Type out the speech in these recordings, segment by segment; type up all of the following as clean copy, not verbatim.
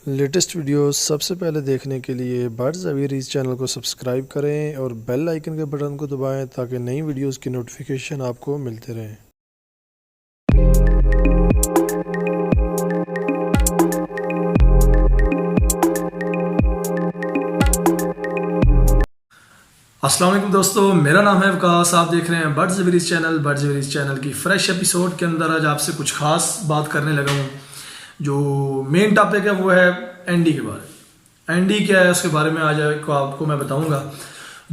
Latest videos सबसे पहले देखने के लिए बर्ड्स अवेयरीज चैनल को सब्सक्राइब करें और बेल आइकन के बटन को दबाएं ताकि नई वीडियोस की नोटिफिकेशन आपको मिलते रहें। अस्सलाम वालेकुम दोस्तों, मेरा नाम है वकास। आप देख रहे हैं बर्ड्स अवेयरीज चैनल। बर्ड्स अवेयरीज चैनल की फ्रेश एपिसोड के अंदर आज आपसे कुछ खास बात करने लगा हूँ। जो मेन टॉपिक है वो है एनडी के बारे में। एनडी क्या है उसके बारे में आज आपको मैं बताऊंगा।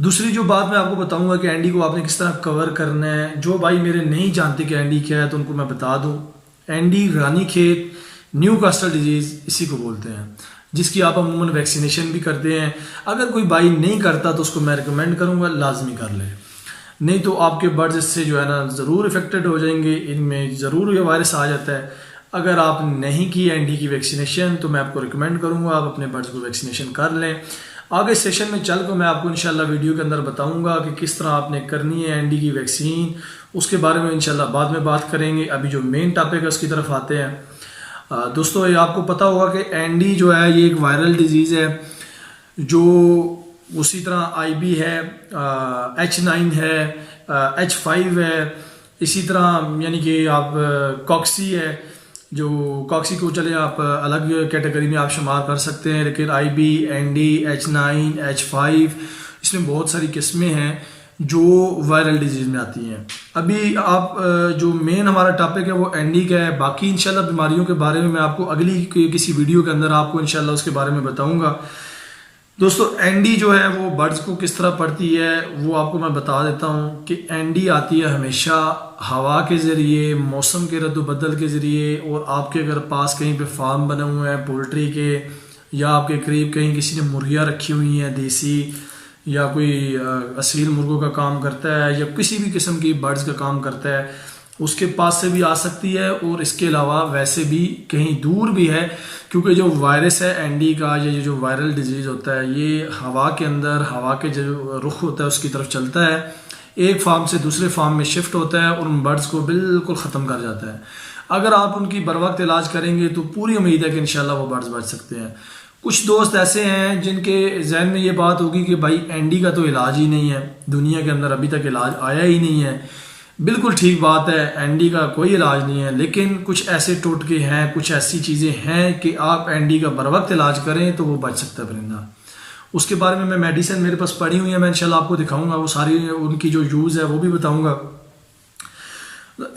दूसरी जो बात मैं आपको बताऊंगा कि एनडी को आपने किस तरह कवर करना है। जो भाई मेरे नहीं जानते कि एनडी क्या है तो उनको मैं बता दूं। एनडी रानीखेत न्यूकास्टल डिजीज़ इसी को बोलते हैं, जिसकी आप अमूमन वैक्सीनेशन भी करते हैं। अगर कोई भाई नहीं करता तो उसको मैं रिकमेंड करूंगा लाजमी कर ले, नहीं तो आपके बर्ड्स इससे जो है ना ज़रूर इफेक्टेड हो जाएंगे। इनमें ज़रूर ये वायरस आ जाता है। अगर आप नहीं की एनडी की वैक्सीनेशन तो मैं आपको रिकमेंड करूंगा आप अपने बर्ड्स को वैक्सीनेशन कर लें। आगे सेशन में चल कर मैं आपको इंशाल्लाह वीडियो के अंदर बताऊंगा कि किस तरह आपने करनी है एनडी की वैक्सीन। उसके बारे में इंशाल्लाह बाद में बात करेंगे। अभी जो मेन टॉपिक है उसकी तरफ आते हैं। दोस्तों, ये आपको पता होगा कि एनडी जो है ये एक वायरल डिजीज़ है, जो उसी तरह आईबी है, H9 है, H5 है, इसी तरह यानी कि आप कॉक्सी है। जो कॉक्सी को चले आप अलग कैटेगरी में आप शुमार कर सकते हैं, लेकिन आईबी, एनडी, H9, H5 इसमें बहुत सारी किस्में हैं जो वायरल डिजीज़ में आती हैं। अभी आप जो मेन हमारा टॉपिक है वो एनडी का है। बाकी इंशाल्लाह बीमारियों के बारे में मैं आपको अगली किसी वीडियो के अंदर आपको इंशाल्लाह उसके बारे में बताऊंगा। दोस्तों, एनडी जो है वो बर्ड्स को किस तरह पड़ती है वो आपको मैं बता देता हूँ कि एनडी आती है हमेशा हवा के ज़रिए, मौसम के रद्द-बदल के ज़रिए, और आपके अगर पास कहीं पे फार्म बने हुए हैं पोल्ट्री के, या आपके करीब कहीं किसी ने मुर्गियाँ रखी हुई हैं देसी, या कोई असील मुर्गों का काम करता है, या किसी भी किस्म की बर्ड्स का काम करता है, उसके पास से भी आ सकती है। और इसके अलावा वैसे भी कहीं दूर भी है, क्योंकि जो वायरस है एनडी का, ये जो वायरल डिजीज़ होता है ये हवा के अंदर, हवा के जो रुख होता है उसकी तरफ चलता है, एक फार्म से दूसरे फार्म में शिफ्ट होता है और उन बर्ड्स को बिल्कुल ख़त्म कर जाता है। अगर आप उनकी बर वक्त इलाज करेंगे तो पूरी उम्मीद है कि इंशाल्लाह वो बर्ड्स बच सकते हैं। कुछ दोस्त ऐसे हैं जिनके जहन में ये बात होगी कि भाई एनडी का तो इलाज ही नहीं है, दुनिया के अंदर अभी तक इलाज आया ही नहीं है। बिल्कुल ठीक बात है, एनडी का कोई इलाज नहीं है, लेकिन कुछ ऐसे टोटके हैं, कुछ ऐसी चीज़ें हैं कि आप एनडी का बर वक्त इलाज करें तो वो बच सकता है परिंदा। उसके बारे में मैं मेडिसिन मेरे पास पड़ी हुई है, मैं इंशाल्लाह आपको दिखाऊंगा, वो सारी उनकी जो यूज़ है वो भी बताऊंगा।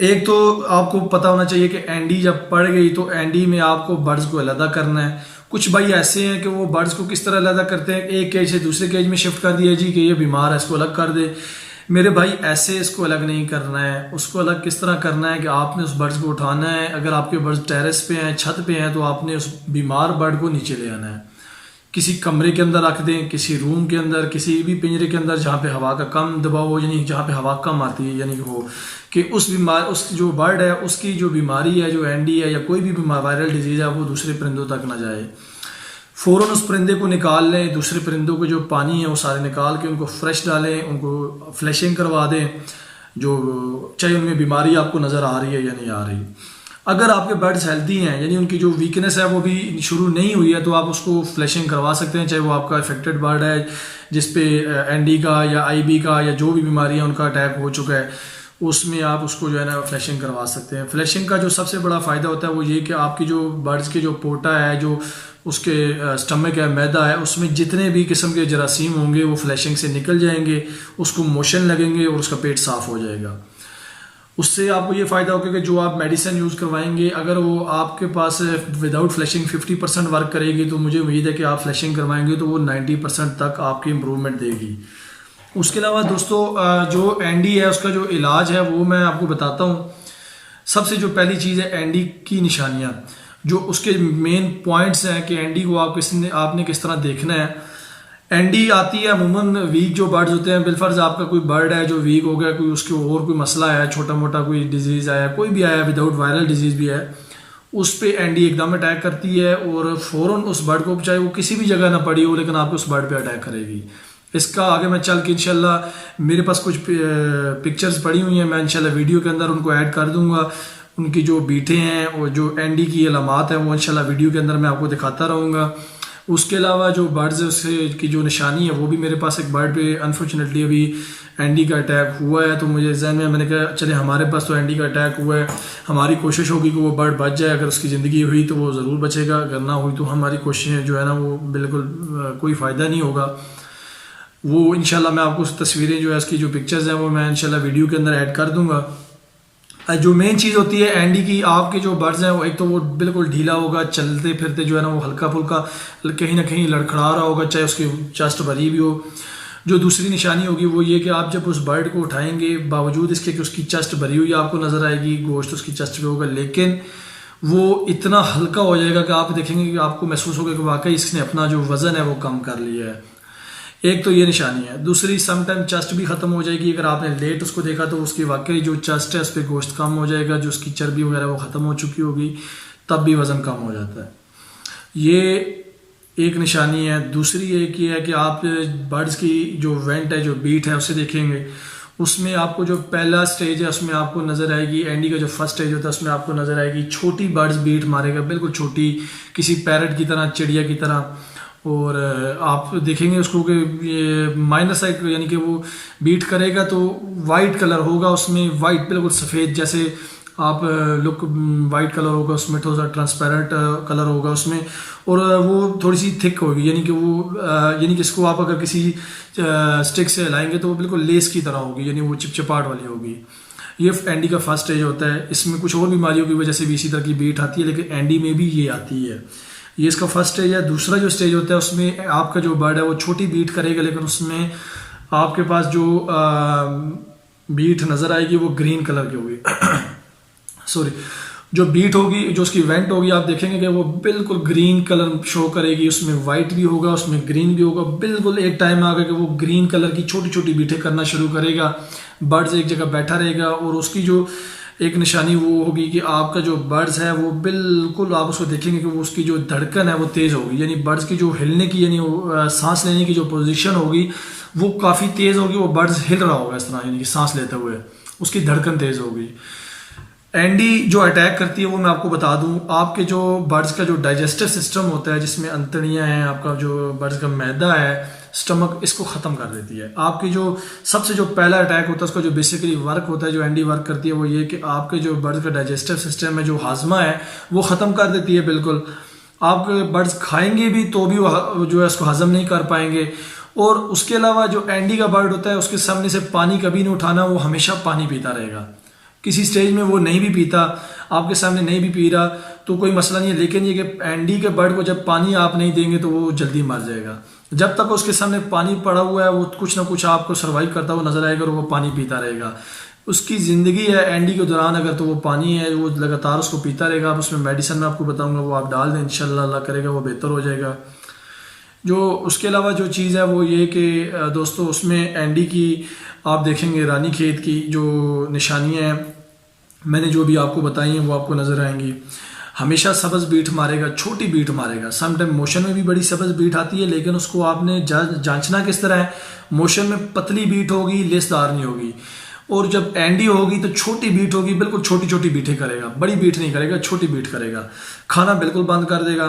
एक तो आपको पता होना चाहिए कि एनडी जब पड़ गई तो एनडी में आपको बर्ड्स को अलग करना है। कुछ भाई ऐसे हैं कि वो बर्ड्स को किस तरह अलग करते हैं, एक केज से दूसरे केज में शिफ्ट कर दिया जी कि ये बीमार है इसको अलग कर दे। मेरे भाई ऐसे इसको अलग नहीं करना है। उसको अलग किस तरह करना है कि आपने उस बर्ड्स को उठाना है। अगर आपके बर्ड्स टेरेस पे हैं, छत पे हैं, तो आपने उस बीमार बर्ड को नीचे ले आना है, किसी कमरे के अंदर रख दें, किसी रूम के अंदर, किसी भी पिंजरे के अंदर जहाँ पे हवा का कम दबाव हो, यानी जहाँ पे हवा कम आती है, यानी हो कि उस जो बर्ड है उसकी जो बीमारी है, जो एनडी है या कोई भी वायरल डिजीज़ है, वो दूसरे परिंदों तक ना जाए। फ़ौरन उस परिंदे को निकाल लें, दूसरे परिंदों को जो पानी है वो सारे निकाल के उनको फ्रेश डालें, उनको फ्लैशिंग करवा दें, जो चाहे उनमें बीमारी आपको नज़र आ रही है या नहीं आ रही। अगर आपके बर्ड्स हेल्दी हैं, यानी उनकी जो वीकनेस है वो भी शुरू नहीं हुई है, तो आप उसको फ्लैशिंग करवा सकते हैं, चाहे वो आपका इफेक्टेड बर्ड है जिसपे एनडी का या आईबी का या जो भी बीमारी है उनका अटैक हो चुका है, उसमें आप उसको जो है ना फ्लैशिंग करवा सकते हैं। फ्लैशिंग का जो सबसे बड़ा फ़ायदा होता है वो ये कि आपकी जो बर्ड्स के जो पोटा है, जो उसके स्टमक है, मैदा है, उसमें जितने भी किस्म के जरासीम होंगे वो फ्लैशिंग से निकल जाएंगे, उसको मोशन लगेंगे और उसका पेट साफ़ हो जाएगा। उससे आपको ये फ़ायदा होगा कि जो आप मेडिसिन यूज़ करवाएंगे, अगर वो आपके पास विदाउट फ्लैशिंग 50% वर्क करेगी, तो मुझे उम्मीद है कि आप फ्लैशिंग करवाएंगे तो वो 90% तक आपकी इम्प्रूवमेंट देगी। उसके अलावा दोस्तों, जो एनडी है उसका जो इलाज है वो मैं आपको बताता हूँ। सबसे जो पहली चीज़ है एनडी की निशानियाँ, जो उसके मेन पॉइंट्स हैं कि एनडी को आपने किस तरह देखना है। एनडी आती है अमूमन वीक जो बर्ड्स होते हैं, बिलफर्ज आपका कोई बर्ड है जो वीक हो गया, कोई उसके और कोई मसला है, छोटा मोटा कोई डिजीज़ आया, कोई भी आया, विदाउट वायरल डिजीज़ भी है, उस पर एनडी एकदम अटैक करती है और फ़ौरन उस बर्ड को, चाहे वो किसी भी जगह ना पड़ी हो, लेकिन आपको उस बर्ड पे अटैक करेगी। इसका आगे मैं चल के इंशाल्लाह मेरे पास कुछ पिक्चर्स पड़ी हुई हैं, मैं इंशाल्लाह वीडियो के अंदर उनको ऐड कर दूंगा। उनकी जो बीटें हैं और जो एंडी की अलामात हैं वो इंशाल्लाह वीडियो के अंदर मैं आपको दिखाता रहूँगा। उसके अलावा जो बर्ड्स है उससे की जो निशानी है वो भी मेरे पास एक बर्ड पे अनफॉर्चुनेटली अभी एंडी का अटैक हुआ है, तो मुझे जहन में मैंने कहा चले हमारे पास तो एंडी का अटैक हुआ है, हमारी कोशिश होगी कि वो बर्ड बच जाए। अगर उसकी ज़िंदगी हुई तो वो ज़रूर बचेगा, अगर ना हुई तो हमारी कोशिशें जो है ना वो बिल्कुल कोई फ़ायदा नहीं होगा। वो इंशाल्लाह मैं आपको तस्वीरें जो है उसकी जो पिक्चर्स हैं वो मैं इंशाल्लाह वीडियो के अंदर ऐड कर दूँगा। जो मेन चीज़ होती है एंडी की, आपके जो बर्ड्स हैं वो एक तो वो बिल्कुल ढीला होगा, चलते फिरते जो है ना वो हल्का फुल्का कहीं ना कहीं लड़खड़ा रहा होगा, चाहे उसकी चेस्ट भरी भी हो। जो दूसरी निशानी होगी वो ये कि आप जब उस बर्ड को उठाएंगे बावजूद इसके कि उसकी चेस्ट भरी हुई आपको नज़र आएगी, गोश्त उसकी चेस्ट पे होगा, लेकिन वो इतना हल्का हो जाएगा कि आप देखेंगे कि आपको महसूस होगा कि वाकई इसने अपना जो वज़न है वो कम कर लिया है। एक तो ये निशानी है। दूसरी समटाइम चेस्ट भी ख़त्म हो जाएगी, अगर आपने लेट उसको देखा तो उसकी वाकई जो चेस्ट है उस पर गोश्त कम हो जाएगा, जो उसकी चर्बी वगैरह वो ख़त्म हो चुकी होगी, तब भी वज़न कम हो जाता है। ये एक निशानी है। दूसरी एक ये है कि आप बर्ड्स की जो वेंट है, जो बीट है, उसे देखेंगे, उसमें आपको जो पहला स्टेज है उसमें आपको नज़र आएगी, एंडी का जो फर्स्ट स्टेज होता है उसमें आपको नज़र आएगी छोटी बर्ड्स बीट मारेगा, बिल्कुल छोटी, किसी पैरट की तरह, चिड़िया की तरह। और आप देखेंगे उसको कि ये माइनर साइड यानी कि वो बीट करेगा तो वाइट कलर होगा उसमें, वाइट बिल्कुल सफ़ेद जैसे आप लुक वाइट कलर होगा उसमें, थोड़ा सा ट्रांसपेरेंट कलर होगा उसमें, और वो थोड़ी सी थिक होगी, यानी कि वो यानी कि इसको आप अगर किसी स्टिक से हिलाएंगे तो वो बिल्कुल लेस की तरह होगी, यानी वो चिपचिपाहट वाली होगी। ये एंडी का फर्स्ट स्टेज होता है। इसमें कुछ और बीमारियों की वजह से भी इसी तरह की बीट आती है, लेकिन एंडी में भी ये आती है। ये इसका फर्स्ट स्टेज है। दूसरा जो स्टेज होता है उसमें आपका जो बर्ड है वो छोटी बीट करेगा, लेकिन उसमें आपके पास जो बीट नज़र आएगी वो ग्रीन कलर की होगी सॉरी, जो बीट होगी, जो उसकी वेंट होगी, आप देखेंगे कि वो बिल्कुल ग्रीन कलर शो करेगी, उसमें वाइट भी होगा, उसमें ग्रीन भी होगा। बिल्कुल एक टाइम आ गया कि वो ग्रीन कलर की छोटी छोटी बीटें करना शुरू करेगा, बर्ड्स एक जगह बैठा रहेगा, और उसकी जो एक निशानी वो होगी कि आपका जो बर्ड्स है वो बिल्कुल आप उसको देखेंगे कि वो उसकी जो धड़कन है वो तेज़ होगी, यानी बर्ड्स की जो हिलने की यानी सांस लेने की जो पोजीशन होगी वो काफ़ी तेज़ होगी, वो बर्ड्स हिल रहा होगा इस तरह, यानी कि सांस लेते हुए उसकी धड़कन तेज़ होगी। एंडी जो अटैक करती है वो मैं आपको बता दूं, आपके जो बर्ड्स का जो डाइजेस्टिव सिस्टम होता है जिसमें अंतड़ियां हैं, आपका जो बर्ड्स का मैदा है, स्टमक, इसको ख़त्म कर देती है। आपकी जो सबसे जो पहला अटैक होता है उसका जो बेसिकली वर्क होता है, जो एंडी वर्क करती है वो ये कि आपके जो बर्ड्स का डाइजेस्टिव सिस्टम है, जो हाजमा है, वो ख़त्म कर देती है बिल्कुल। आपके बर्ड्स खाएंगे भी तो भी वो जो है उसको हजम नहीं कर पाएंगे। और उसके अलावा जो एंडी का बर्ड होता है उसके सामने से पानी कभी नहीं उठाना, वो हमेशा पानी पीता रहेगा। किसी स्टेज में वो नहीं भी पीता, आपके सामने नहीं भी पी रहा तो कोई मसला नहीं है, लेकिन ये कि एंडी के बर्ड को जब पानी आप नहीं देंगे तो वो जल्दी मर जाएगा। जब तक उसके सामने पानी पड़ा हुआ है वो कुछ ना कुछ आपको सर्वाइव करता हुआ नजर आएगा और वो पानी पीता रहेगा। उसकी ज़िंदगी है एंडी के दौरान, अगर तो वो पानी है वो लगातार उसको पीता रहेगा। आप उसमें मेडिसिन में आपको बताऊंगा वो आप डाल दें, इंशाल्लाह अल्लाह करेगा वो बेहतर हो जाएगा। जो उसके अलावा जो चीज़ है वो ये कि दोस्तों उसमें एंडी की आप देखेंगे रानी खेत की जो निशानियाँ हैं मैंने जो भी आपको बताई हैं वो आपको नज़र आएंगी। हमेशा सब्ज़ बीट मारेगा, छोटी बीट मारेगा। सम टाइम मोशन में भी बड़ी सब्ज़ बीट आती है, लेकिन उसको आपने जांचना किस तरह है, मोशन में पतली बीट होगी, लेसदार नहीं होगी। और जब एंडी होगी तो छोटी बीट होगी, बिल्कुल छोटी छोटी बीटें करेगा, बड़ी बीट नहीं करेगा, छोटी बीट करेगा। खाना बिल्कुल बंद कर देगा।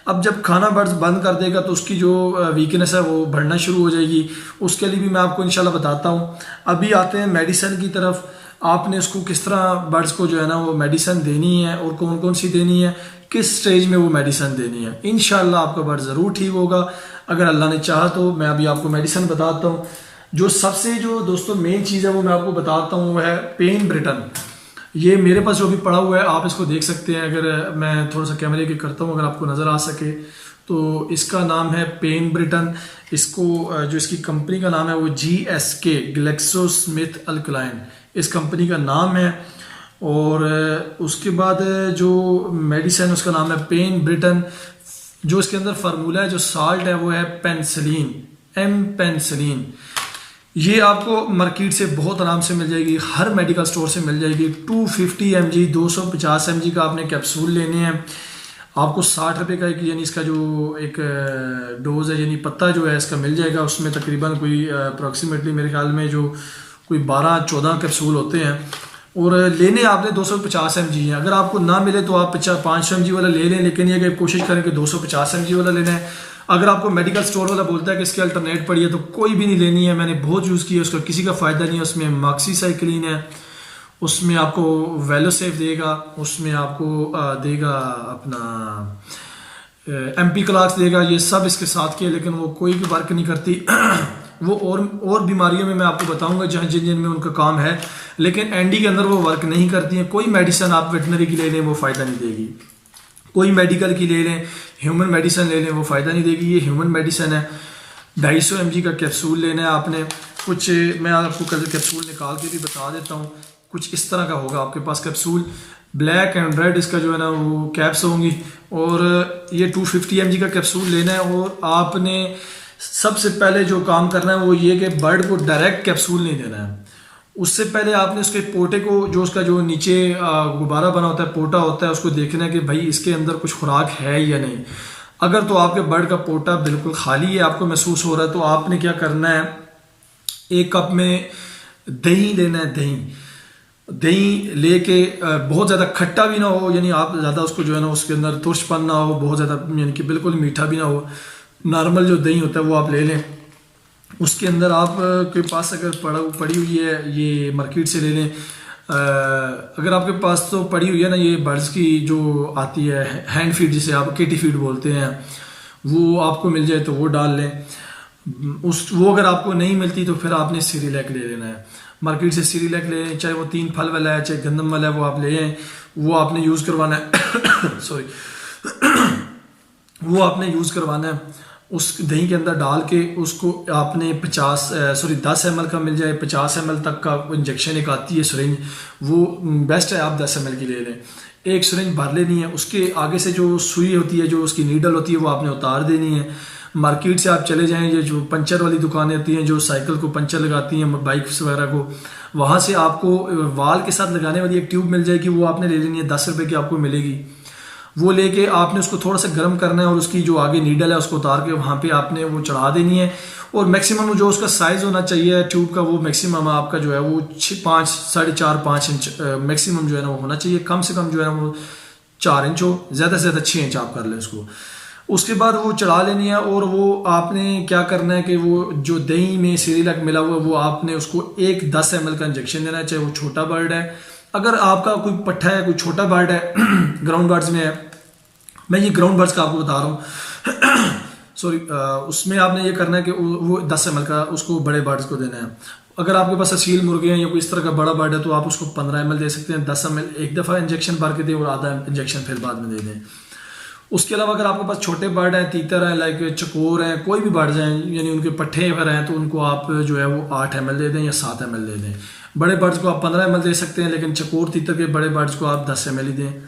अब जब खाना बर्ड्स बंद कर देगा तो उसकी जो वीकनेस है वो बढ़ना शुरू हो जाएगी। उसके लिए भी मैं आपको इंशाल्लाह बताता हूँ। अभी आते हैं मेडिसिन की तरफ। आपने उसको किस तरह बर्ड्स को जो है ना वो मेडिसिन देनी है और कौन कौन सी देनी है, किस स्टेज में वो मेडिसिन देनी है। इंशाल्लाह आपका बर्ड ज़रूर ठीक होगा अगर अल्लाह ने चाहा तो। मैं अभी आपको मेडिसिन बताता हूँ। जो सबसे जो दोस्तों मेन चीज़ है वो मैं आपको बताता हूँ वो है पेन ब्रिटन। ये मेरे पास जो भी पड़ा हुआ है आप इसको देख सकते हैं। अगर मैं थोड़ा सा कैमरे के करता हूँ अगर आपको नज़र आ सके तो इसका नाम है पेन ब्रिटन। इसको जो इसकी कंपनी का नाम है वो GSK ग्लेक्सोस्मिथक्लाइन इस कंपनी का नाम है। और उसके बाद जो मेडिसिन उसका नाम है पेन ब्रिटन। जो इसके अंदर फार्मूला है, जो साल्ट है वो है पेंसिलिन, पेंसिलिन। ये आपको मार्केट से बहुत आराम से मिल जाएगी, हर मेडिकल स्टोर से मिल जाएगी। 250 mg 250 mg का आपने कैप्सूल लेने हैं। आपको 60 रुपये का एक यानी इसका जो एक डोज है यानी पत्ता जो है इसका मिल जाएगा। उसमें तकरीबन कोई अप्रॉक्सीमेटली मेरे ख्याल में जो कोई 12-14 कैप्सूल होते हैं। और लेने आपने 250 mg हैं। अगर आपको ना मिले तो आप 500 mg वाला ले लें, लेकिन ये कि कोशिश करें कि 250 mg वाला लेना है। अगर आपको मेडिकल स्टोर वाला बोलता है कि इसके अल्टरनेट पड़ी है तो कोई भी नहीं लेनी है। मैंने बहुत यूज़ किया, उसका किसी का फ़ायदा नहीं है। उसमें मॉक्सीसाइक्लिन है, उसमें आपको वेलोसेफ देगा, उसमें आपको देगा अपना MP क्लाक्स देगा, ये सब इसके साथ के, लेकिन वो कोई भी वर्क नहीं करती। वो और बीमारियों में मैं आपको बताऊंगा जहाँ जिन में उनका काम है, लेकिन एनडी के अंदर वो वर्क नहीं करती हैं। कोई मेडिसिन आप वेटनरी की ले लें वो फ़ायदा नहीं देगी, कोई मेडिकल की ले लें, ह्यूमन मेडिसिन ले लें वो फ़ायदा नहीं देगी। ये ह्यूमन मेडिसिन है। 250 mg का कैप्सूल लेना है आपने। कुछ मैं आपको कैप्सूल निकाल के भी बता देता हूँ। कुछ इस तरह का होगा आपके पास कैप्सूल, ब्लैक एंड रेड इसका जो है ना वो कैप्स होंगी। और ये 250 mg का कैप्सूल लेना है। और आपने सबसे पहले जो काम करना है वो ये कि बर्ड को डायरेक्ट कैप्सूल नहीं देना है। उससे पहले आपने उसके पोटे को, जो उसका जो नीचे गुब्बारा बना होता है, पोटा होता है, उसको देखना है कि भाई इसके अंदर कुछ खुराक है या नहीं। अगर तो आपके बर्ड का पोटा बिल्कुल खाली है, आपको महसूस हो रहा है, तो आपने क्या करना है, 1 कप में दही लेना है। दही लेके बहुत ज़्यादा खट्टा भी ना हो, यानी आप ज़्यादा उसको जो है ना उसके अंदर तुर्शपन ना हो, बहुत ज़्यादा यानी कि बिल्कुल मीठा भी ना हो। नॉर्मल जो दही होता है वो आप ले लें। उसके अंदर आप के पास अगर पड़ी हुई है, ये मार्केट से ले लें। अगर आपके पास तो पड़ी हुई है ना ये बर्ड्स की जो आती है हैंड फीड, जिसे आप केटी फीड बोलते हैं, वो आपको मिल जाए तो वो डाल लें। वो अगर आपको नहीं मिलती तो फिर आपने सीरियलैक ले लेना है। मार्केट से सीरियलैक ले लें, चाहे वो 3 फल वाला है चाहे गंदम वाला है, वो आप ले आएँ। वो आपने यूज़ करवाना है सॉरी वो आपने यूज़ करवाना है। उस दही के अंदर डाल के उसको आपने 10 ml का मिल जाए, 50 ml तक का इंजेक्शन एक आती है सिरिंज, वो बेस्ट है। आप 10 ml की ले लें। एक सिरिंज भर लेनी है। उसके आगे से जो सुई होती है, जो उसकी नीडल होती है, वो आपने उतार देनी है। मार्केट से आप चले जाएं, ये जो पंचर वाली दुकानें होती हैं, जो साइकिल को पंचर लगाती हैं, बाइक्स वगैरह को, वहाँ से आपको वाल के साथ लगाने वाली एक ट्यूब मिल जाएगी, वो आपने ले लेनी है। 10 रुपये की आपको मिलेगी। वो लेके आपने उसको थोड़ा सा गर्म करना है और उसकी जो आगे नीडल है उसको उतार के वहाँ पे आपने वो चढ़ा देनी है। और मैक्सिमम जो उसका साइज़ होना चाहिए ट्यूब का, वो मैक्सिमम आपका जो है वो 4.5 इंच मैक्सिमम जो है ना वो होना चाहिए। कम से कम जो है ना वो 4 इंच हो, ज़्यादा से ज़्यादा 6 इंच आप कर लें उसको। उसके बाद वो चढ़ा लेनी है। और वो आपने क्या करना है कि वो जो दही में सीरियलैक मिला हुआ है, वो आपने उसको एक 10 ml का इंजेक्शन देना है, चाहे वो छोटा बर्ड है। अगर आपका कोई पट्ठा है, कोई छोटा बर्ड है, ग्राउंड बर्ड्स में है, मैं ये ग्राउंड बर्ड्स का आपको बता रहा हूँ सॉरी, उसमें आपने ये करना है कि वो 10 ml का उसको बड़े बर्ड्स को देना है। अगर आपके पास असील मुर्गे हैं या कोई इस तरह का बड़ा बर्ड है तो आप उसको 15 ml दे सकते हैं। 10 ml एक दफ़ा इंजेक्शन भर के दें और आधा इंजेक्शन फिर बाद में दे दें। उसके अलावा अगर आपके पास छोटे बर्ड हैं, तीतर हैं, लाइक चकोर हैं, कोई भी बर्ड्स हैं, यानी उनके पट्ठे वगैरह हैं, तो उनको आप जो है वो 8 ml दे दें या 7 ml दे दें। बड़े बर्ड्स को आप 15 ml दे सकते हैं, लेकिन चकोर तीतर के बड़े बर्ड्स को आप 10 ml ही दें।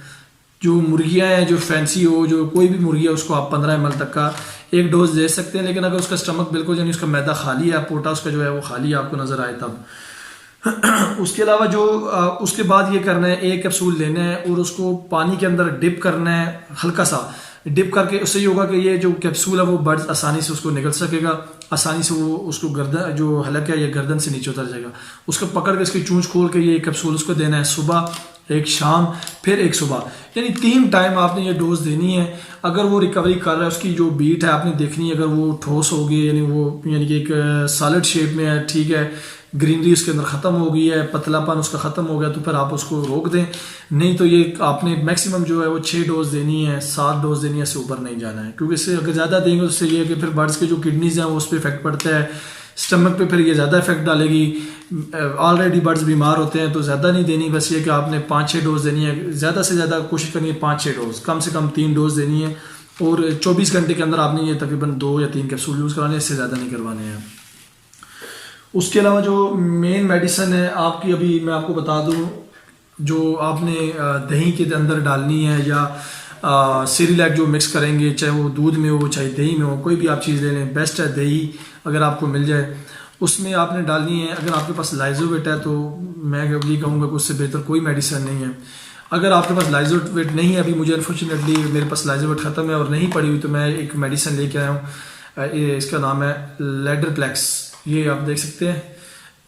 जो मुर्गियाँ हैं, जो फैंसी हो, जो कोई भी मुर्गी है, उसको आप 15 ml तक का एक डोज दे सकते हैं। लेकिन अगर उसका स्टमक बिल्कुल यानी उसका मैदा खाली है, पोटा उसका जो है वो खाली है, आपको नज़र आए तब। उसके अलावा जो उसके बाद ये करना है, एक कैप्सूल लेना है और उसको पानी के अंदर डिप करना है, हल्का सा डिप करके। उससे ये होगा कि ये जो कैप्सूल है वो बर्ड आसानी से उसको निकल सकेगा, आसानी से वो उसको गर्दन जो हलक है ये गर्दन से नीचे उतर जाएगा। उसको पकड़ के इसकी चूंच खोल के ये कैप्सूल उसको देना है, सुबह एक शाम फिर एक सुबह, यानी 3 टाइम आपने ये डोज देनी है। अगर वो रिकवरी कर रहा है, उसकी जो बीट है आपने देखनी है। अगर वो ठोस होगी, यानी वो यानी कि एक सॉलिड शेप में है, ठीक है, ग्रीनरी उसके अंदर ख़त्म हो गई है, पतलापन उसका ख़त्म हो गया, तो फिर आप उसको रोक दें। नहीं तो ये आपने मैक्सिमम जो है वो 6 डोज देनी है, 7 डोज देनी है, इससे ऊपर नहीं जाना है। क्योंकि इससे अगर ज़्यादा देंगे तो उससे ये है कि फिर बर्ड्स के जो किडनीज हैं वो उस पर इफेक्ट पड़ता है, स्टमक पे फिर ये ज़्यादा इफेक्ट डालेगी। ऑलरेडी बर्ड्स बीमार होते हैं तो ज़्यादा नहीं देनी, बस ये कि आपने 5-6 डोज देनी है। ज़्यादा से ज़्यादा कोशिश करनी है 5-6 डोज, कम से कम 3 डोज देनी है। और 24 घंटे के अंदर आपने ये तकरीबन 2 या 3 कैप्सूल यूज़ कराने, इससे ज़्यादा नहीं करवाने हैं। उसके अलावा जो मेन मेडिसिन है आपकी, अभी मैं आपको बता दूं, जो आपने दही के अंदर डालनी है या सीरियलैक जो मिक्स करेंगे, चाहे वो दूध में हो चाहे दही में हो, कोई भी आप चीज़ ले लें, बेस्ट है दही अगर आपको मिल जाए। उसमें आपने डालनी है, अगर आपके पास लाइजोवेट है तो मैं ये कहूँगा कि उससे बेहतर कोई मेडिसिन नहीं है। अगर आपके पास लाइजोवेट नहीं है, अभी मुझे अनफॉर्चुनेटली मेरे पास लाइजोवेट ख़त्म है और नहीं पड़ी हुई, तो मैं एक मेडिसिन लेके आया हूँ, इसका नाम है लेडरप्लेक्स, ये आप देख सकते हैं।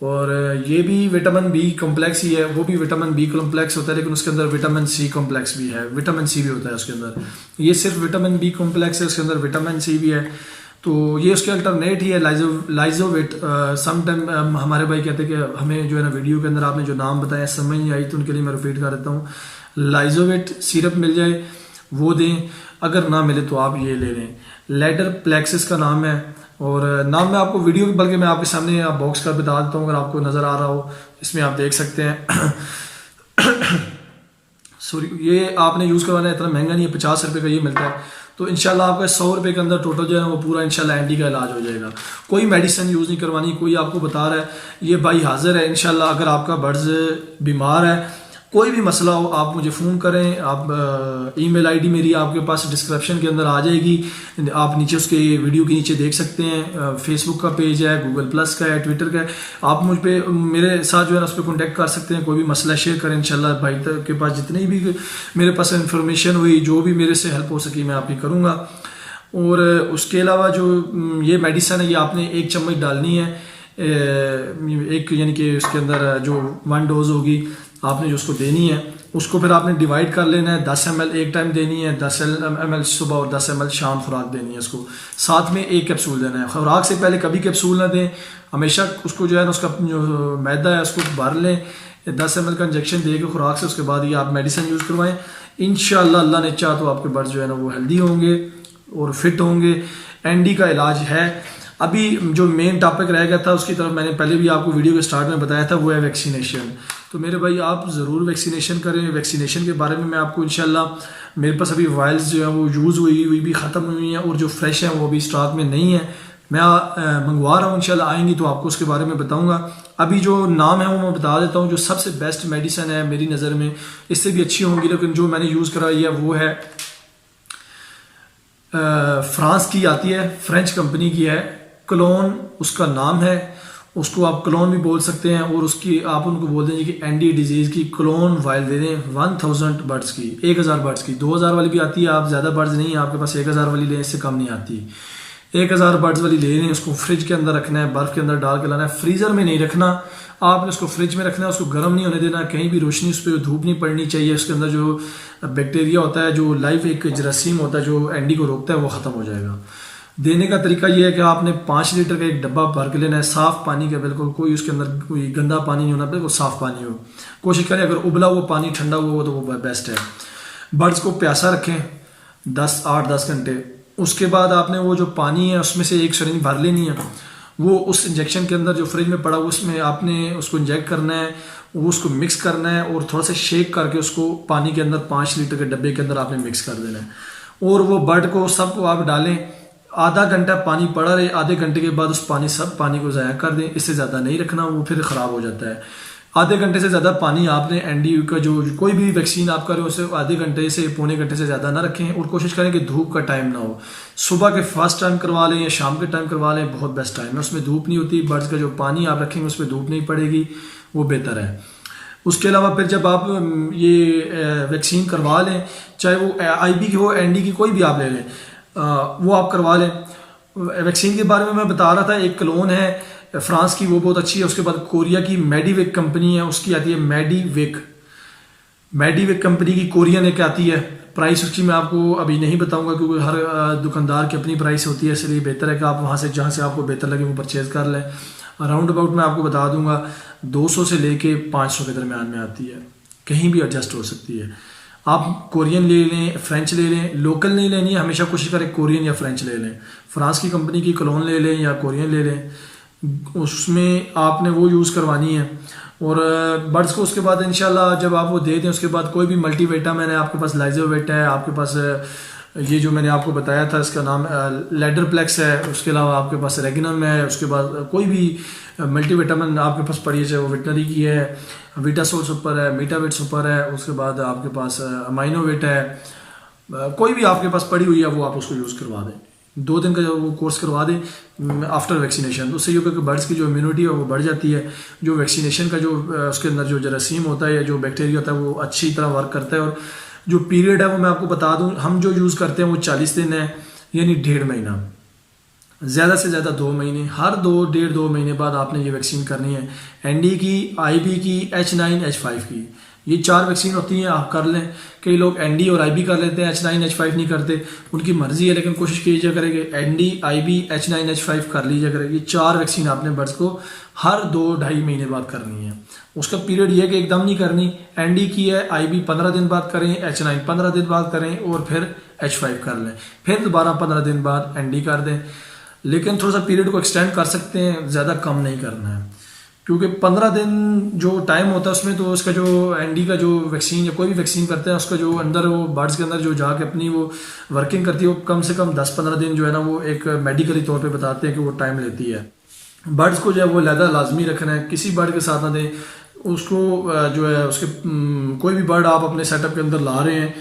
और ये भी विटामिन बी कॉम्प्लेक्स ही है, वो भी विटामिन बी कॉम्प्लेक्स होता है, लेकिन उसके अंदर विटामिन सी कॉम्प्लेक्स भी है, विटामिन सी भी होता है उसके अंदर। ये सिर्फ विटामिन बी कॉम्प्लेक्स है, उसके अंदर विटामिन सी भी है। तो ये उसके अल्टरनेट ही है लाइजोवेट। समटाइम हमारे भाई कहते हैं कि हमें जो है ना वीडियो के अंदर आपने जो नाम बताया समझ नहीं आई, तो उनके लिए मैं रिपीट कर देता हूँ। लाइजोवेट सिरप मिल जाए वो दें, अगर ना मिले तो आप ये ले लें। लेडर प्लेक्सिस का नाम है, और नाम मैं आपको वीडियो बल्कि मैं आपके सामने आप बॉक्स का बता देता हूँ, अगर आपको नज़र आ रहा हो इसमें आप देख सकते हैं। सॉरी, ये आपने यूज़ करवाना है, इतना महंगा नहीं है, 50 रुपये का ये मिलता है। तो इंशाल्लाह आपका 100 रुपये के अंदर टोटल जो है वो पूरा इंशाल्लाह एंटी का इलाज हो जाएगा। कोई मेडिसिन यूज़ नहीं करवानी, कोई आपको बता रहा है, ये भाई हाजिर है इंशाल्लाह। अगर आपका बर्ड्स बीमार है, कोई भी मसला हो, आप मुझे फ़ोन करें। आप ईमेल आईडी मेरी आपके पास डिस्क्रिप्शन के अंदर आ जाएगी, आप नीचे उसके वीडियो के नीचे देख सकते हैं। फेसबुक का पेज है, गूगल प्लस का है, ट्विटर का है, आप मुझ पे मेरे साथ जो है ना उस पर कॉन्टैक्ट कर सकते हैं। कोई भी मसला शेयर करें, इंशाल्लाह भाई तक के पास जितनी भी मेरे पास इंफॉर्मेशन हुई, जो भी मेरे से हेल्प हो सकी मैं आपकी करूँगा। और उसके अलावा जो ये मेडिसन है, ये आपने 1 चम्मच डालनी है, एक यानी कि उसके अंदर जो 1 डोज होगी आपने जो उसको देनी है, उसको फिर आपने डिवाइड कर लेना है। 10 ml एक टाइम देनी है, 10 ml सुबह और 10 ml शाम खुराक देनी है। उसको साथ में 1 कैप्सूल देना है। खुराक से पहले कभी कैप्सूल ना दें, हमेशा उसको जो है ना उसका जो मैदा है उसको भर लें, 10 ml का इंजेक्शन दे के खुराक से, उसके बाद ये आप मेडिसिन यूज़ करवाएं। इंशाल्लाह अल्लाह ने चाहा तो आपके बर्ड्स जो है ना वो हेल्दी होंगे और फिट होंगे। एंडी का इलाज है। अभी जो मेन टॉपिक रह गया था उसकी तरफ मैंने पहले भी आपको वीडियो के स्टार्ट में बताया था, वो है वैक्सीनेशन। तो मेरे भाई आप ज़रूर वैक्सीनेशन करें। वैक्सीनेशन के बारे में मैं आपको इंशाल्लाह, मेरे पास अभी वायल्स जो है वो यूज़ हुई भी ख़त्म हुई हैं, और जो फ्रेश हैं वो अभी स्टॉक में नहीं है। मैं मंगवा रहा हूँ, इंशाल्लाह आएंगी तो आपको उसके बारे में बताऊँगा। अभी जो नाम है वो मैं बता देता हूँ। जो सबसे बेस्ट मेडिसिन है मेरी नज़र में, इससे भी अच्छी होंगी, लेकिन जो मैंने यूज़ कराई है वो है फ्रांस की आती है, फ्रेंच कंपनी की है, क्लोन उसका नाम है। उसको आप क्लोन भी बोल सकते हैं, और उसकी आप उनको बोल देंगे कि एंटी डिजीज़ की क्लोन वाइल दे दें 1000 बर्ड्स की, 1000 बर्ड्स की। 2000 वाली भी आती है, आप ज़्यादा बर्ड्स नहीं है आपके पास, 1000 वाली लें, इससे कम नहीं आती। 1000 बर्ड्स वाली ले लें, उसको फ्रिज के अंदर रखना है, बर्फ़ के अंदर डाल के लाना है, फ्रीज़र में नहीं रखना आपने, उसको फ्रिज में रखना है, उसको गर्म नहीं होने देना, कहीं भी रोशनी उस पर धूप नहीं पड़नी चाहिए। उसके अंदर जो बैक्टीरिया होता है, जो लाइव एक जरासीम होता है जो एंडी को रोकता है, वो ख़त्म हो जाएगा। देने का तरीका ये है कि आपने 5 लीटर का एक डब्बा भर के लेना है, साफ़ पानी का, बिल्कुल कोई उसके अंदर कोई गंदा पानी नहीं होना, बिल्कुल साफ़ पानी हो। कोशिश करें अगर उबला हुआ पानी ठंडा हुआ हो तो वो बेस्ट है। बर्ड्स को प्यासा रखें 8-10 घंटे। उसके बाद आपने वो जो पानी है उसमें से एक सिरिंज भर लेनी है, वो उस इंजेक्शन के अंदर जो फ्रिज में पड़ा हुआ उसमें आपने उसको इंजेक्ट करना है, वो उसको मिक्स करना है, और थोड़ा सा शेक करके उसको पानी के अंदर 5 लीटर के डब्बे के अंदर आपने मिक्स कर देना है। और वो बर्ड को सबको आप डालें, आधा घंटा पानी पड़ा रहे, आधे घंटे के बाद उस सब पानी को ज़ाया कर दें। इससे ज़्यादा नहीं रखना, वो फिर ख़राब हो जाता है। आधे घंटे से ज़्यादा पानी आपने एंडी का जो कोई भी वैक्सीन आप करें उसे आधे घंटे से पौने घंटे से ज़्यादा ना रखें, और कोशिश करें कि धूप का टाइम ना हो। सुबह के फर्स्ट टाइम करवा लें या शाम के टाइम करवा लें, बहुत बेस्ट टाइम है, उसमें धूप नहीं होती। बर्ड्स का जो पानी आप रखेंगे उसमें धूप नहीं पड़ेगी, वो बेहतर है। उसके अलावा फिर जब आप ये वैक्सीन करवा लें, चाहे वो IB की हो, एंडी की, कोई भी आप ले लें, वो आप करवा लें। वैक्सीन के बारे में मैं बता रहा था, एक क्लोन है फ्रांस की, वो बहुत अच्छी है। उसके बाद कोरिया की मेडिविक कंपनी है, उसकी आती है मेडिविक कंपनी की कोरियन एक आती है। प्राइस उसकी मैं आपको अभी नहीं बताऊंगा, क्योंकि हर दुकानदार की अपनी प्राइस होती है, इसलिए बेहतर है कि आप वहाँ से जहाँ से आपको बेहतर लगे वो परचेज़ कर लें। अराउंड अबाउट मैं आपको बता दूंगा 200 से लेके 500 के दरमियान में आती है, कहीं भी एडजस्ट हो सकती है। आप कोरियन ले लें, फ्रेंच ले लें, लोकल नहीं लेनी है, हमेशा कोशिश करें कोरियन या फ्रेंच ले लें। फ्रांस की कंपनी की क्लोन ले लें या कोरियन ले लें, उसमें आपने वो यूज़ करवानी है। और बर्ड्स को उसके बाद इंशाल्लाह जब आप वो दे दें, उसके बाद कोई भी मल्टीविटामिन है आपके पास, लाइजोवेट है आपके पास, ये जो मैंने आपको बताया था इसका नाम लेडर प्लेक्स है, उसके अलावा आपके पास रेगिनम है, उसके बाद कोई भी मल्टीविटामिन आपके पास पड़ी है, चाहे वो वेटनरी की है, विटासोल सुपर है, मीटावेट सुपर है, उसके बाद आपके पास अमाइनोवेट है, कोई भी आपके पास पड़ी हुई है वो आप उसको यूज़ करवा दें। 2 दिन का जो वो कोर्स करवा दें आफ्टर वैक्सीनेशन, तो उससे ये होगा कि बर्ड्स की जो इम्यूनिटी है वो बढ़ जाती है। जो वैक्सीनेशन का जो उसके अंदर जो जरासीम होता है या जो बैक्टीरिया होता है वो अच्छी तरह वर्क करता है। और जो पीरियड है वो मैं आपको बता दूं, हम जो यूज़ करते हैं वो 40 दिन है, यानी 1.5 महीना। ज़्यादा से ज़्यादा 2 महीने, हर 2 महीने बाद आपने ये वैक्सीन करनी है। एनडी की, आईबी की, H9 H5 की, ये 4 वैक्सीन होती हैं, आप कर लें। कई लोग एनडी और आईबी कर लेते हैं, H9 H5 नहीं करते, उनकी मर्जी है, लेकिन कोशिश कीजिए करेंगे एनडी, आईबी, H9 H5 कर लीजिए करेंगे। ये 4 वैक्सीन आपने बर्ड्स को हर 2-2.5 महीने बाद करनी है। उसका पीरियड ये है कि एकदम नहीं करनी। एनडी की है, आईबी 15 दिन बाद करें, H9 15 दिन बाद करें और फिर H5 कर लें, फिर दोबारा 15 दिन बाद एनडी कर दें। लेकिन थोड़ा सा पीरियड को एक्सटेंड कर सकते हैं, ज़्यादा कम नहीं करना है, क्योंकि 15 दिन जो टाइम होता है उसमें तो उसका जो एनडी का जो वैक्सीन या कोई भी वैक्सीन करते हैं उसका जो अंदर वो बर्ड्स के अंदर जो जाके अपनी वो वर्किंग करती है वो कम से कम 10-15 दिन जो है ना वो एक मेडिकली तौर पे बताते हैं कि वो टाइम लेती है। बर्ड्स को जो है वो लहदा लाजमी रखना है, किसी बर्ड के साथ ना दें उसको। जो है उसके कोई भी बर्ड आप अपने सेटअप के अंदर ला रहे हैं,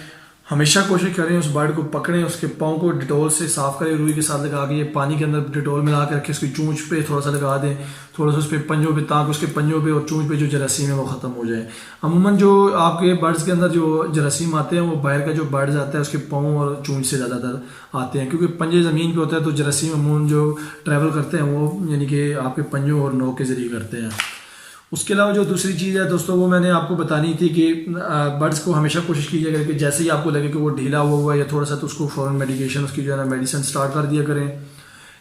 हमेशा कोशिश करें उस बर्ड को पकड़ें, उसके पाँव को डिटोल से साफ़ करें, रुई के साथ लगा के, ये पानी के अंदर डिटोल मिला के रखें, उसकी चूंच पे थोड़ा सा लगा दें, थोड़ा सा उस पर पंजों पे, ताकि उसके पंजों पे और चूंच पे जो जरासीम है वो ख़त्म हो जाए। अमूमन जो आपके बर्ड्स के अंदर जो जरासीम आते हैं वो बाहर का जो बर्ड्स आता है उसके पाँव और चूंच से ज़्यादातर आते हैं, क्योंकि पंजे ज़मीन पे होता है तो जरासीम अमूमन जो ट्रैवल करते हैं वो यानी कि आपके पंजों और नोक के ज़रिए करते हैं। उसके अलावा जो दूसरी चीज़ है दोस्तों वो मैंने आपको बतानी थी कि बर्ड्स को हमेशा कोशिश कीजिएगा कि जैसे ही आपको लगे कि वो ढीला हुआ है या थोड़ा सा, तो उसको फ़ौरन मेडिकेशन उसकी जो है ना मेडिसिन स्टार्ट कर दिया करें।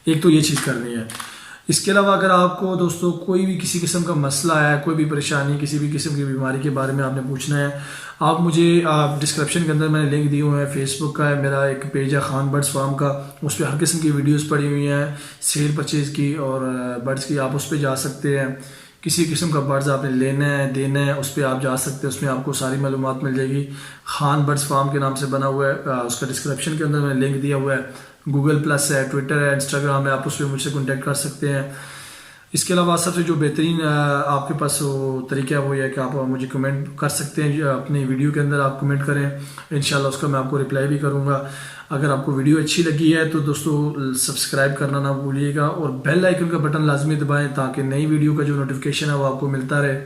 एक तो ये चीज़ करनी है। इसके अलावा अगर आपको दोस्तों कोई भी किसी किस्म का मसला है, कोई भी परेशानी, किसी भी किस्म की बीमारी के बारे में आपने पूछना है, आप मुझे डिस्क्रिप्शन के अंदर मैंने लिंक दिए हुए हैं। फेसबुक का है मेरा एक पेज है खान बर्ड्स फार्म का, उस पर हर किस्म की वीडियोज़ पड़ी हुई हैं सेल परचेज़ की और बर्ड्स की, आप उस पर जा सकते हैं। किसी किस्म का बर्ड्स आपने लेना है, देना है, उस पर आप जा सकते हैं, उसमें आपको सारी मालूमात मिल जाएगी। खान बर्ड्स फार्म के नाम से बना हुआ है, उसका डिस्क्रिप्शन के अंदर मैंने लिंक दिया हुआ है। गूगल प्लस है, ट्विटर है, इंस्टाग्राम है, आप उस पर मुझसे कॉन्टेक्ट कर सकते हैं। इसके अलावा सबसे जो बेहतरीन आपके पास वो तरीका है वो ये है कि आप मुझे कमेंट कर सकते हैं, अपनी वीडियो के अंदर आप कमेंट करें, इंशाल्लाह उसका मैं आपको रिप्लाई भी करूँगा। अगर आपको वीडियो अच्छी लगी है तो दोस्तों सब्सक्राइब करना ना भूलिएगा और बेल आइकन का बटन लाजमी दबाएं ताकि नई वीडियो का जो नोटिफिकेशन है वो आपको मिलता रहे।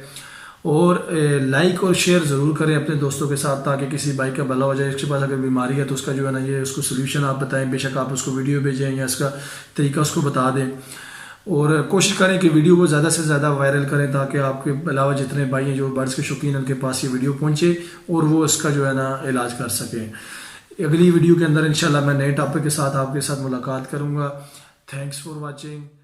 और लाइक और शेयर ज़रूर करें अपने दोस्तों के साथ ताकि किसी भाई का भला हो जाए। इसके पास अगर बीमारी है तो उसका जो है ना ये उसको सोल्यूशन आप बताएं, बेशक आप उसको वीडियो भेजें या इसका तरीका उसको बता दें। और कोशिश करें कि वीडियो को ज़्यादा से ज़्यादा वायरल करें ताकि आपके अलावा जितने भाई हैं जो बर्ड्स के शौकीन हैं उनके पास ये वीडियो पहुँचे और वो इसका जो है ना इलाज कर सकें। अगली वीडियो के अंदर इंशाल्लाह मैं नए टॉपिक के साथ आपके साथ मुलाकात करूँगा। Thanks for watching.